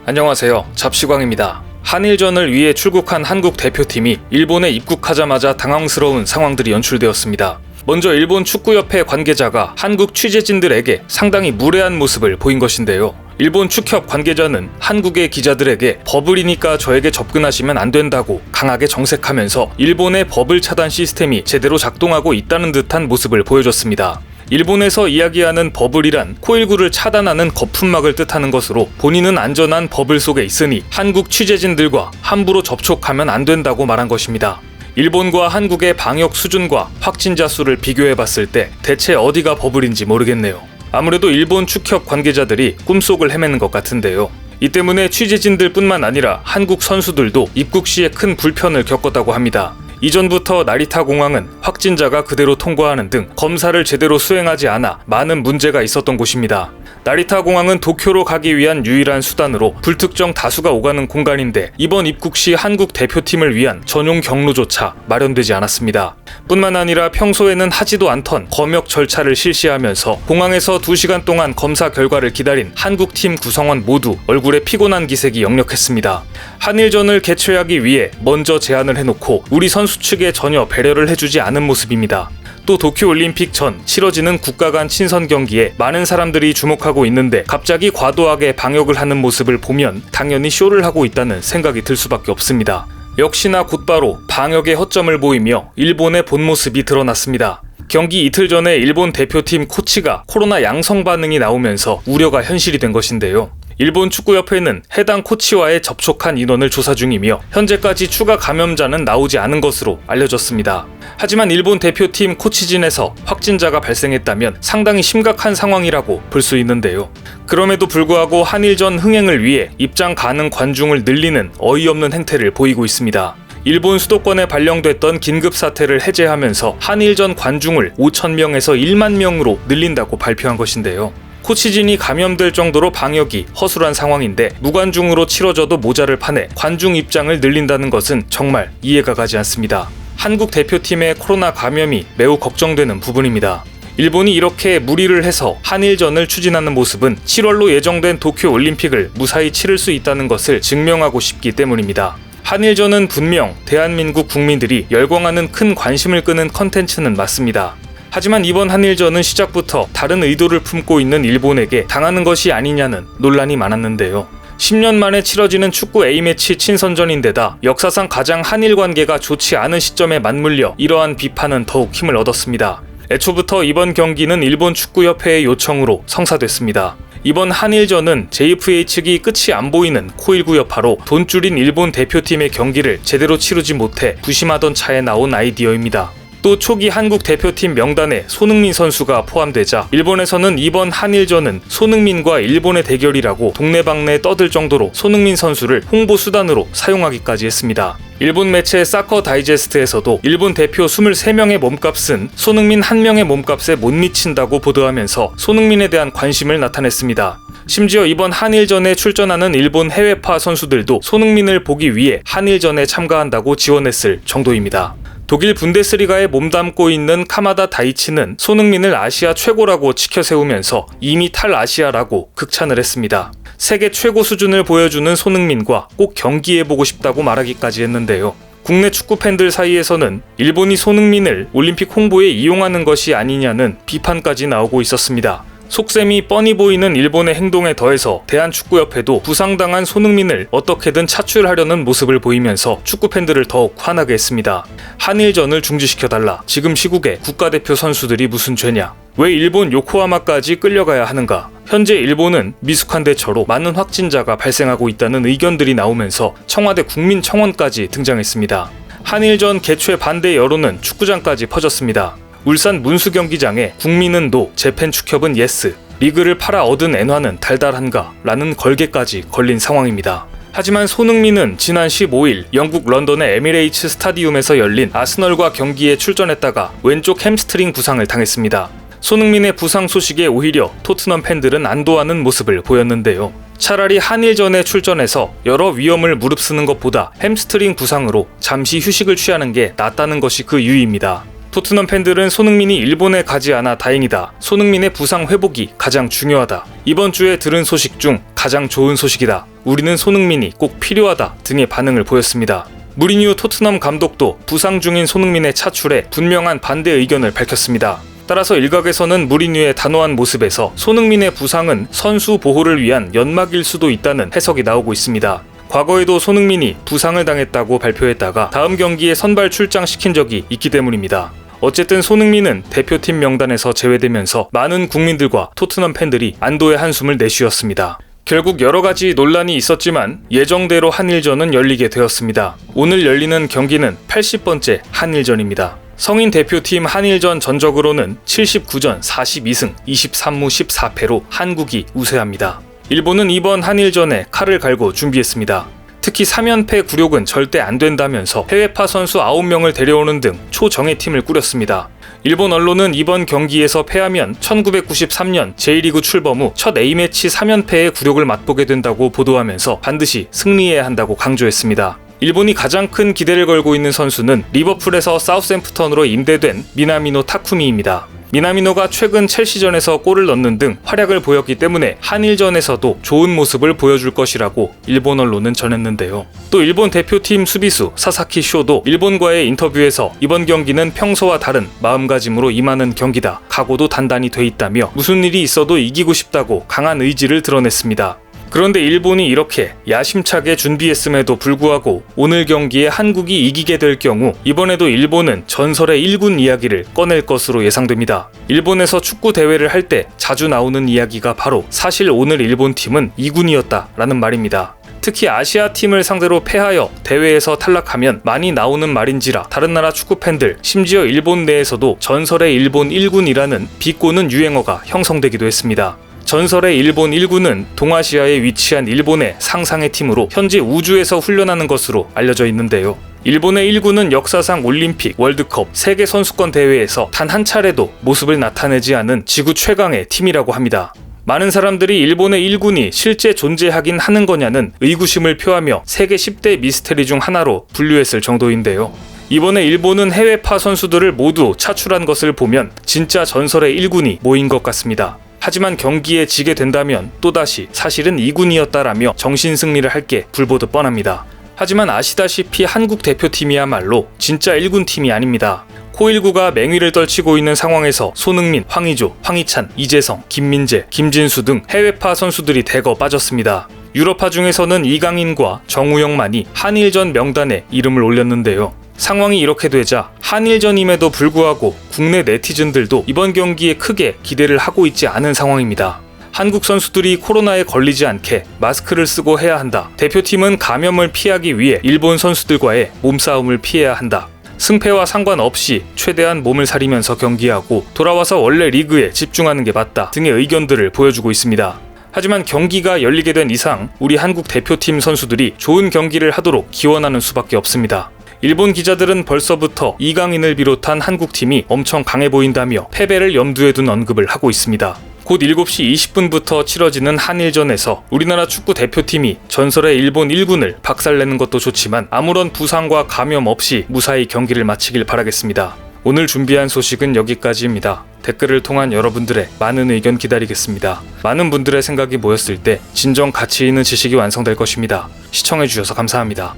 안녕하세요. 잡시광입니다. 한일전을 위해 출국한 한국 대표팀이 일본에 입국하자마자 당황스러운 상황들이 연출되었습니다. 먼저 일본 축구협회 관계자가 한국 취재진들에게 상당히 무례한 모습을 보인 것인데요. 일본 축협 관계자는 한국의 기자들에게 버블이니까 저에게 접근하시면 안 된다고 강하게 정색하면서 일본의 버블 차단 시스템이 제대로 작동하고 있다는 듯한 모습을 보여줬습니다. 일본에서 이야기하는 버블이란 코일구를 차단하는 거품막을 뜻하는 것으로 본인은 안전한 버블 속에 있으니 한국 취재진들과 함부로 접촉하면 안 된다고 말한 것입니다. 일본과 한국의 방역 수준과 확진자 수를 비교해봤을 때 대체 어디가 버블인지 모르겠네요. 아무래도 일본 축협 관계자들이 꿈속을 헤매는 것 같은데요. 이 때문에 취재진들 뿐만 아니라 한국 선수들도 입국 시에 큰 불편을 겪었다고 합니다. 이전부터 나리타 공항은 확진자가 그대로 통과하는 등 검사를 제대로 수행하지 않아 많은 문제가 있었던 곳입니다. 나리타 공항은 도쿄로 가기 위한 유일한 수단으로 불특정 다수가 오가는 공간인데 이번 입국 시 한국 대표팀을 위한 전용 경로조차 마련되지 않았습니다. 뿐만 아니라 평소에는 하지도 않던 검역 절차를 실시하면서 공항에서 2시간 동안 검사 결과를 기다린 한국팀 구성원 모두 얼굴에 피곤한 기색이 역력했습니다. 한일전을 개최하기 위해 먼저 제안을 해놓고 우리 선수 측에 전혀 배려를 해주지 않은 모습입니다. 또 도쿄올림픽 전 치러지는 국가 간 친선 경기에 많은 사람들이 주목하고 있는데 갑자기 과도하게 방역을 하는 모습을 보면 당연히 쇼를 하고 있다는 생각이 들 수밖에 없습니다. 역시나 곧바로 방역의 허점을 보이며 일본의 본 모습이 드러났습니다. 경기 이틀 전에 일본 대표팀 코치가 코로나 양성 반응이 나오면서 우려가 현실이 된 것인데요. 일본 축구협회는 해당 코치와의 접촉한 인원을 조사 중이며 현재까지 추가 감염자는 나오지 않은 것으로 알려졌습니다. 하지만 일본 대표팀 코치진에서 확진자가 발생했다면 상당히 심각한 상황이라고 볼 수 있는데요. 그럼에도 불구하고 한일전 흥행을 위해 입장 가능 관중을 늘리는 어이없는 행태를 보이고 있습니다. 일본 수도권에 발령됐던 긴급사태를 해제하면서 한일전 관중을 5,000명에서 1만 명으로 늘린다고 발표한 것인데요. 코치진이 감염될 정도로 방역이 허술한 상황인데 무관중으로 치러져도 모자를 파내 관중 입장을 늘린다는 것은 정말 이해가 가지 않습니다. 한국 대표팀의 코로나 감염이 매우 걱정되는 부분입니다. 일본이 이렇게 무리를 해서 한일전을 추진하는 모습은 7월로 예정된 도쿄올림픽을 무사히 치를 수 있다는 것을 증명하고 싶기 때문입니다. 한일전은 분명 대한민국 국민들이 열광하는 큰 관심을 끄는 컨텐츠는 맞습니다. 하지만 이번 한일전은 시작부터 다른 의도를 품고 있는 일본에게 당하는 것이 아니냐는 논란이 많았는데요. 10년 만에 치러지는 축구 A매치 친선전인데다 역사상 가장 한일 관계가 좋지 않은 시점에 맞물려 이러한 비판은 더욱 힘을 얻었습니다. 애초부터 이번 경기는 일본 축구협회의 요청으로 성사됐습니다. 이번 한일전은 JFA 측이 끝이 안 보이는 코일구 여파로 돈줄인 일본 대표팀의 경기를 제대로 치르지 못해 부심하던 차에 나온 아이디어입니다. 또 초기 한국 대표팀 명단에 손흥민 선수가 포함되자 일본에서는 이번 한일전은 손흥민과 일본의 대결이라고 동네방네 떠들 정도로 손흥민 선수를 홍보 수단으로 사용하기까지 했습니다. 일본 매체 사커 다이제스트에서도 일본 대표 23명의 몸값은 손흥민 1명의 몸값에 못 미친다고 보도하면서 손흥민에 대한 관심을 나타냈습니다. 심지어 이번 한일전에 출전하는 일본 해외파 선수들도 손흥민을 보기 위해 한일전에 참가한다고 지원했을 정도입니다. 독일 분데스리가에 몸담고 있는 카마다 다이치는 손흥민을 아시아 최고라고 치켜세우면서 이미 탈아시아라고 극찬을 했습니다. 세계 최고 수준을 보여주는 손흥민과 꼭 경기해보고 싶다고 말하기까지 했는데요. 국내 축구 팬들 사이에서는 일본이 손흥민을 올림픽 홍보에 이용하는 것이 아니냐는 비판까지 나오고 있었습니다. 속셈이 뻔히 보이는 일본의 행동에 더해서 대한축구협회도 부상당한 손흥민을 어떻게든 차출하려는 모습을 보이면서 축구팬들을 더욱 화나게 했습니다. 한일전을 중지시켜달라. 지금 시국에 국가대표 선수들이 무슨 죄냐. 왜 일본 요코하마까지 끌려가야 하는가. 현재 일본은 미숙한 대처로 많은 확진자가 발생하고 있다는 의견들이 나오면서 청와대 국민청원까지 등장했습니다. 한일전 개최 반대 여론은 축구장까지 퍼졌습니다. 울산 문수경기장에 국민은 노, 재팬 축협은 예스, 리그를 팔아 얻은 엔화는 달달한가 라는 걸개까지 걸린 상황입니다. 하지만 손흥민은 지난 15일 영국 런던의 에미레이츠 스타디움에서 열린 아스널과 경기에 출전했다가 왼쪽 햄스트링 부상을 당했습니다. 손흥민의 부상 소식에 오히려 토트넘 팬들은 안도하는 모습을 보였는데요. 차라리 한일전에 출전해서 여러 위험을 무릅쓰는 것보다 햄스트링 부상으로 잠시 휴식을 취하는 게 낫다는 것이 그 이유입니다. 토트넘 팬들은 손흥민이 일본에 가지 않아 다행이다. 손흥민의 부상 회복이 가장 중요하다. 이번 주에 들은 소식 중 가장 좋은 소식이다. 우리는 손흥민이 꼭 필요하다 등의 반응을 보였습니다. 무리뉴 토트넘 감독도 부상 중인 손흥민의 차출에 분명한 반대 의견을 밝혔습니다. 따라서 일각에서는 무리뉴의 단호한 모습에서 손흥민의 부상은 선수 보호를 위한 연막일 수도 있다는 해석이 나오고 있습니다. 과거에도 손흥민이 부상을 당했다고 발표했다가 다음 경기에 선발 출장시킨 적이 있기 때문입니다. 어쨌든 손흥민은 대표팀 명단에서 제외되면서 많은 국민들과 토트넘 팬들이 안도의 한숨을 내쉬었습니다. 결국 여러가지 논란이 있었지만 예정대로 한일전은 열리게 되었습니다. 오늘 열리는 경기는 80번째 한일전입니다. 성인 대표팀 한일전 전적으로는 79전 42승 23무 14패로 한국이 우세합니다. 일본은 이번 한일전에 칼을 갈고 준비했습니다. 특히 3연패 굴욕은 절대 안 된다면서 해외파 선수 9명을 데려오는 등 초정예팀을 꾸렸습니다. 일본 언론은 이번 경기에서 패하면 1993년 J리그 출범 후 첫 A매치 3연패의 굴욕을 맛보게 된다고 보도하면서 반드시 승리해야 한다고 강조했습니다. 일본이 가장 큰 기대를 걸고 있는 선수는 리버풀에서 사우스햄프턴으로 임대된 미나미노 타쿠미입니다. 미나미노가 최근 첼시전에서 골을 넣는 등 활약을 보였기 때문에 한일전에서도 좋은 모습을 보여줄 것이라고 일본 언론은 전했는데요. 또 일본 대표팀 수비수 사사키 쇼도 일본과의 인터뷰에서 이번 경기는 평소와 다른 마음가짐으로 임하는 경기다. 각오도 단단히 돼 있다며 무슨 일이 있어도 이기고 싶다고 강한 의지를 드러냈습니다. 그런데 일본이 이렇게 야심차게 준비했음에도 불구하고 오늘 경기에 한국이 이기게 될 경우 이번에도 일본은 전설의 1군 이야기를 꺼낼 것으로 예상됩니다. 일본에서 축구 대회를 할 때 자주 나오는 이야기가 바로 사실 오늘 일본 팀은 2군이었다라는 말입니다. 특히 아시아 팀을 상대로 패하여 대회에서 탈락하면 많이 나오는 말인지라 다른 나라 축구 팬들 심지어 일본 내에서도 전설의 일본 1군이라는 비꼬는 유행어가 형성되기도 했습니다. 전설의 일본 1군은 동아시아에 위치한 일본의 상상의 팀으로 현재 우주에서 훈련하는 것으로 알려져 있는데요. 일본의 1군은 역사상 올림픽, 월드컵, 세계 선수권 대회에서 단 한 차례도 모습을 나타내지 않은 지구 최강의 팀이라고 합니다. 많은 사람들이 일본의 1군이 실제 존재하긴 하는 거냐는 의구심을 표하며 세계 10대 미스테리 중 하나로 분류했을 정도인데요. 이번에 일본은 해외파 선수들을 모두 차출한 것을 보면 진짜 전설의 1군이 모인 것 같습니다. 하지만 경기에 지게 된다면 또다시 사실은 2군이었다라며 정신승리를 할 게 불보듯 뻔합니다. 하지만 아시다시피 한국 대표팀이야말로 진짜 1군 팀이 아닙니다. 코일구가 맹위를 떨치고 있는 상황에서 손흥민, 황의조, 황희찬, 이재성, 김민재, 김진수 등 해외파 선수들이 대거 빠졌습니다. 유럽파 중에서는 이강인과 정우영만이 한일전 명단에 이름을 올렸는데요. 상황이 이렇게 되자 한일전임에도 불구하고 국내 네티즌들도 이번 경기에 크게 기대를 하고 있지 않은 상황입니다. 한국 선수들이 코로나에 걸리지 않게 마스크를 쓰고 해야 한다. 대표팀은 감염을 피하기 위해 일본 선수들과의 몸싸움을 피해야 한다. 승패와 상관없이 최대한 몸을 사리면서 경기하고 돌아와서 원래 리그에 집중하는 게 맞다 등의 의견들을 보여주고 있습니다. 하지만 경기가 열리게 된 이상 우리 한국 대표팀 선수들이 좋은 경기를 하도록 기원하는 수밖에 없습니다. 일본 기자들은 벌써부터 이강인을 비롯한 한국팀이 엄청 강해 보인다며 패배를 염두에 둔 언급을 하고 있습니다. 곧 7시 20분부터 치러지는 한일전에서 우리나라 축구 대표팀이 전설의 일본 1군을 박살내는 것도 좋지만 아무런 부상과 감염 없이 무사히 경기를 마치길 바라겠습니다. 오늘 준비한 소식은 여기까지입니다. 댓글을 통한 여러분들의 많은 의견 기다리겠습니다. 많은 분들의 생각이 모였을 때 진정 가치 있는 지식이 완성될 것입니다. 시청해주셔서 감사합니다.